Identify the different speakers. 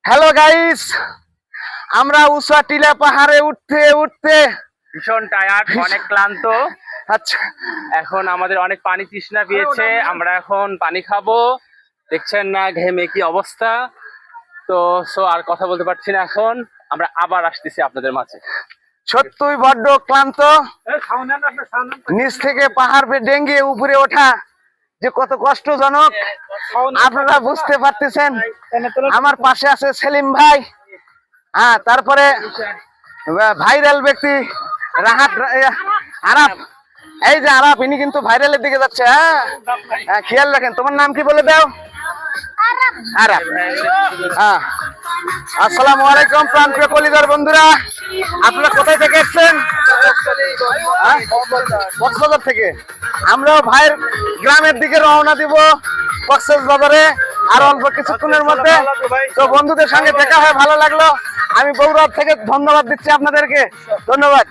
Speaker 1: Hello guys, আমরা উষা টিলা পাহাড়ে উঠতে উঠতে
Speaker 2: ভীষণ টায়ার্ড, অনেক ক্লান্ত।
Speaker 1: আচ্ছা
Speaker 2: এখন আমাদের অনেক পানি তৃষ্ণা পেয়েছে, আমরা এখন পানি খাবো। দেখছেন না ঘেমে কি অবস্থা। তো আর কথা বলতে পারছি না। এখন আমরা আবার আসতেছি আপনাদের মাঝে।
Speaker 1: সত্যই বড্ড ক্লান্ত। নিচ থেকে পাহাড় ডেঙ্গিয়ে উপরে ওঠা যে কত কষ্টজনক আপনারা বুঝতে পারতেছেন। আমার পাশে আছে সেলিম ভাই, হ্যাঁ, তারপরে ভাইরাল ব্যক্তি রাহাত আরাফ। এই যে আরাফ, ইনি কিন্তু ভাইরালের দিকে যাচ্ছে। হ্যাঁ, খেয়াল রাখেন। তোমার নাম কি বলে দাও? আরাফ। হ্যাঁ, আসসালামু আলাইকুম প্রাণপ্রিয় কলিজার বন্ধুরা, আপনারা কোথায় থেকে এসেছেন? কক্সবাজার থেকে। আমরাও ভাইয়ের গ্রামের দিকে রওনা দিব কক্সবাজারে আর অল্প কিছুক্ষণের মধ্যে। তো বন্ধুদের সঙ্গে দেখা হয় ভালো লাগলো। আমি বগুড়া থেকে ধন্যবাদ দিচ্ছি আপনাদেরকে। ধন্যবাদ।